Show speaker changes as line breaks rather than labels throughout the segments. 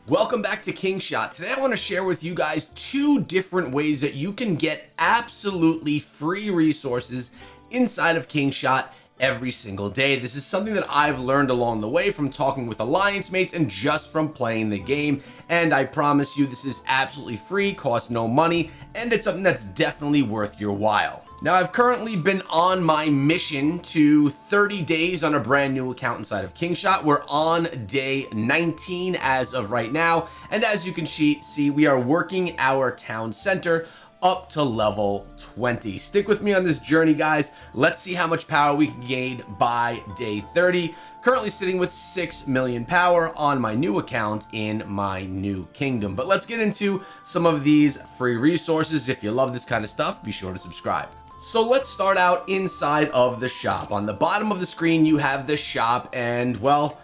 Welcome back to Kingshot. Today I want to share with you guys two different ways that you can get absolutely free resources inside of Kingshot every single day. This is something that I've learned along the way from talking with alliance mates and just from playing the game. And I promise you this is absolutely free, costs no money, and it's something that's definitely worth your while. Now, I've currently been on my mission to 30 days on a brand new account inside of Kingshot. We're on day 19 as of right now. And as you can see, we are working our town center up to level 20. Stick with me on this journey, guys. Let's see how much power we can gain by day 30. Currently sitting with 6 million power on my new account in my new kingdom. But let's get into some of these free resources. If you love this kind of stuff, be sure to subscribe. So let's start out inside of the shop. On the bottom of the screen, you have the shop, and well,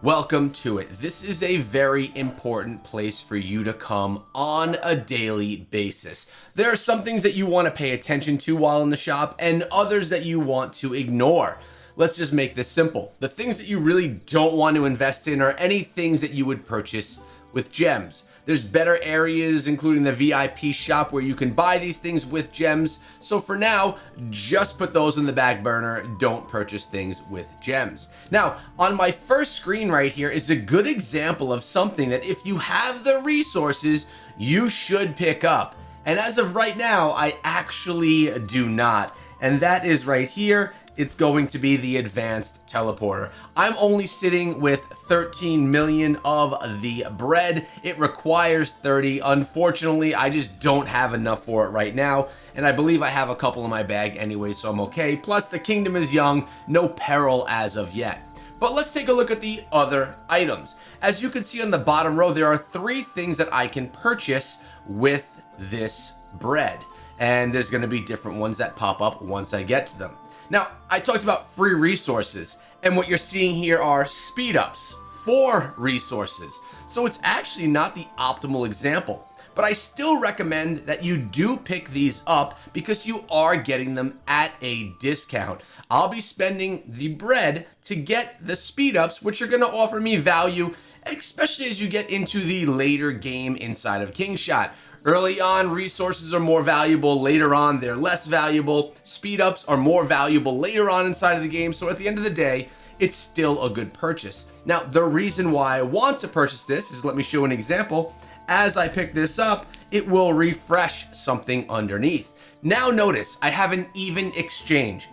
welcome to it. This is a very important place for you to come on a daily basis. There are some things that you want to pay attention to while in the shop and others that you want to ignore. Let's just make this simple. The things that you really don't want to invest in are any things that you would purchase with gems. There's better areas, including the VIP shop, where you can buy these things with gems. So for now, just put those in the back burner. Don't purchase things with gems. Now, on my first screen right here is a good example of something that if you have the resources, you should pick up. And as of right now, I actually do not. And that is right here. It's going to be the advanced teleporter. I'm only sitting with 13 million of the bread. It requires 30. Unfortunately, I just don't have enough for it right now. And I believe I have a couple in my bag anyway, so I'm okay. Plus, the kingdom is young, no peril as of yet. But let's take a look at the other items. As you can see on the bottom row, there are 3 things that I can purchase with this bread. And there's gonna be different ones that pop up once I get to them. Now, I talked about free resources, and what you're seeing here are speed ups for resources. So it's actually not the optimal example, but I still recommend that you do pick these up because you are getting them at a discount. I'll be spending the bread to get the speed ups, which are gonna offer me value, especially as you get into the later game inside of Kingshot. Early on, resources are more valuable. Later on, they're less valuable. Speed ups are more valuable later on inside of the game. So at the end of the day, it's still a good purchase. Now, the reason why I want to purchase this is, let me show an example. As I pick this up, it will refresh something underneath. Now notice, I have an even exchange.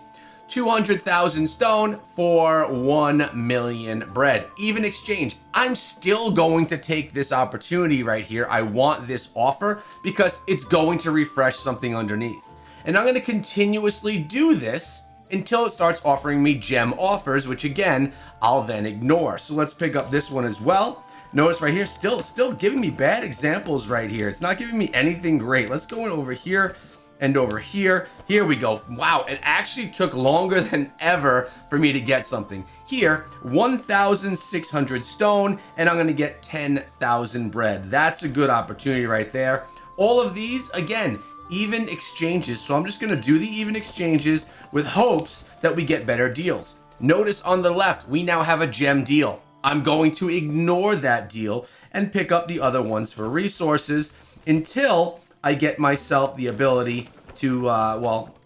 200,000 stone for 1 million bread. Even exchange. I'm still going to take this opportunity right here. I want this offer because it's going to refresh something underneath. And I'm going to continuously do this until it starts offering me gem offers, which again, I'll then ignore. So let's pick up this one as well. Notice right here, still giving me bad examples right here. It's not giving me anything great. Let's go in over here and over here. Here we go. Wow, it actually took longer than ever for me to get something. Here, 1,600 stone, and I'm gonna get 10,000 bread. That's a good opportunity right there. All of these, again, even exchanges. So I'm just gonna do the even exchanges with hopes that we get better deals. Notice on the left, we now have a gem deal. I'm going to ignore that deal and pick up the other ones for resources until I get myself the ability to,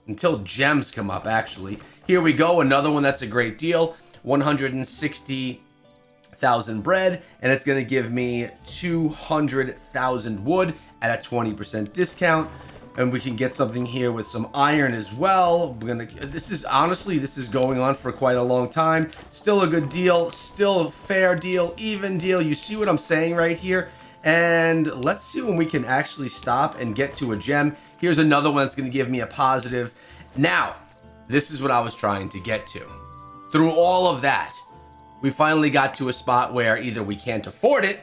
until gems come up, actually. Here we go, another one that's a great deal. 160,000 bread, and it's gonna give me 200,000 wood at a 20% discount. And we can get something here with some iron as well. This is going on for quite a long time. Still a good deal, still a fair deal, even deal. You see what I'm saying right here? And let's see when we can actually stop and get to a gem. Here's another one that's going to give me a positive. Now, this is what I was trying to get to. Through all of that, we finally got to a spot where either we can't afford it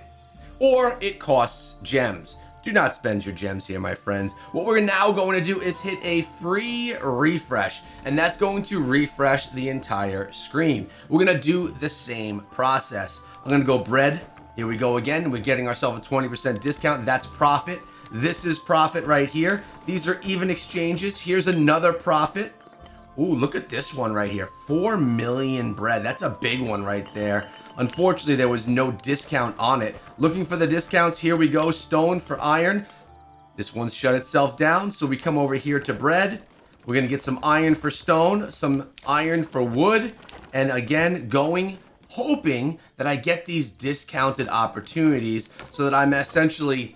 or it costs gems. Do not spend your gems here, my friends. What we're now going to do is hit a free refresh, and that's going to refresh the entire screen. We're going to do the same process. I'm going to go bread. Here we go again. We're getting ourselves a 20% discount. That's profit. This is profit right here. These are even exchanges. Here's another profit. Ooh, look at this one right here. 4 million bread. That's a big one right there. Unfortunately, there was no discount on it. Looking for the discounts. Here we go. Stone for iron. This one's shut itself down. So we come over here to bread. We're going to get some iron for stone, some iron for wood. And again, hoping that I get these discounted opportunities so that I'm essentially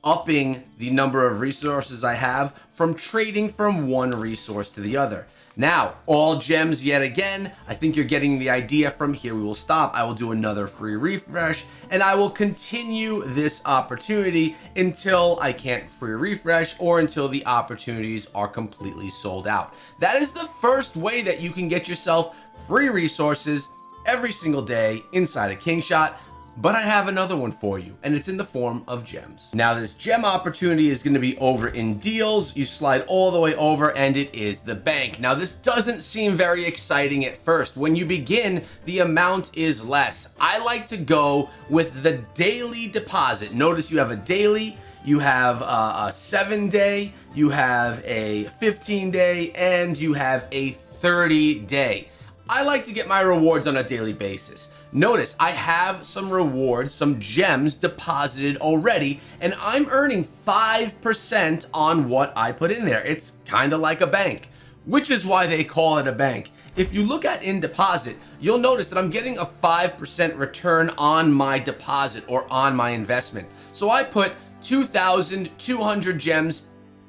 upping the number of resources I have from trading from one resource to the other. Now, all gems yet again. I think you're getting the idea. From here we will stop. I will do another free refresh and I will continue this opportunity until I can't free refresh or until the opportunities are completely sold out. That is the first way that you can get yourself free resources every single day inside of Kingshot. But I have another one for you, and it's in the form of gems. Now, this gem opportunity is going to be over in deals. You slide all the way over, and it is the bank. Now, this doesn't seem very exciting at first. When you begin, the amount is less. I like to go with the daily deposit. Notice you have a daily, you have a 7-day, you have a 15-day, and you have a 30-day. I like to get my rewards on a daily basis. Notice I have some rewards, some gems deposited already, and I'm earning 5% on what I put in there. It's kind of like a bank, which is why they call it a bank. If you look at in deposit, you'll notice that I'm getting a 5% return on my deposit or on my investment. So I put 2,200 gems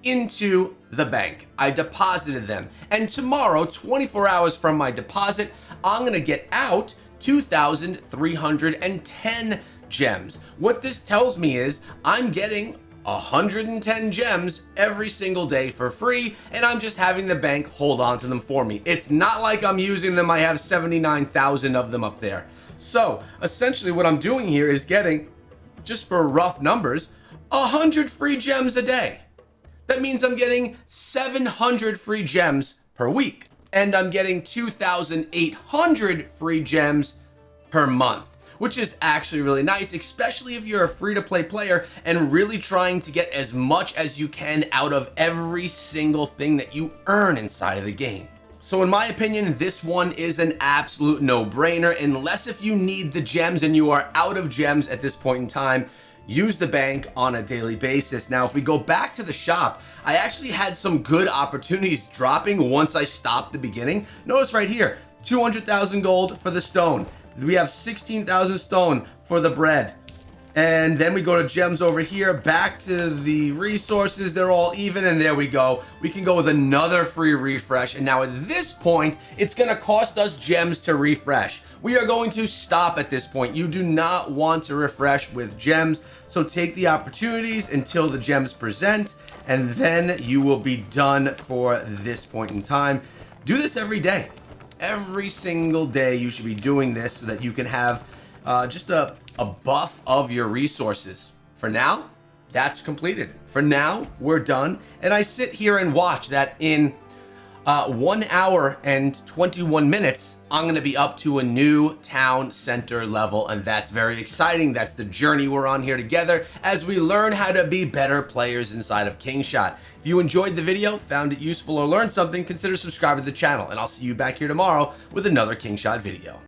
into the bank. I deposited them, and tomorrow, 24 hours from my deposit, I'm gonna get out 2,310 gems. What this tells me is I'm getting 110 gems every single day for free, and I'm just having the bank hold on to them for me. It's not like I'm using them. I have 79,000 of them up there. So essentially what I'm doing here is getting, just for rough numbers, 100 free gems a day. That means I'm getting 700 free gems per week, and I'm getting 2,800 free gems per month, which is actually really nice, especially if you're a free-to-play player and really trying to get as much as you can out of every single thing that you earn inside of the game. So in my opinion, this one is an absolute no-brainer, unless if you need the gems and you are out of gems at this point in time. Use the bank on a daily basis. Now, if we go back to the shop, I actually had some good opportunities dropping once I stopped the beginning. Notice right here, 200,000 gold for the stone. We have 16,000 stone for the bread. And then we go to gems over here, back to the resources. They're all even, and there we go. We can go with another free refresh. And now at this point, it's gonna cost us gems to refresh. We are going to stop at this point. You do not want to refresh with gems, so take the opportunities until the gems present, and then you will be done for this point in time. Do this every day. Every single day you should be doing this so that you can have just a buff of your resources. For now, that's completed. For now, we're done, and I sit here and watch that in 1 hour and 21 minutes, I'm going to be up to a new town center level, and that's very exciting. That's the journey we're on here together as we learn how to be better players inside of Kingshot. If you enjoyed the video, found it useful, or learned something, consider subscribing to the channel, and I'll see you back here tomorrow with another Kingshot video.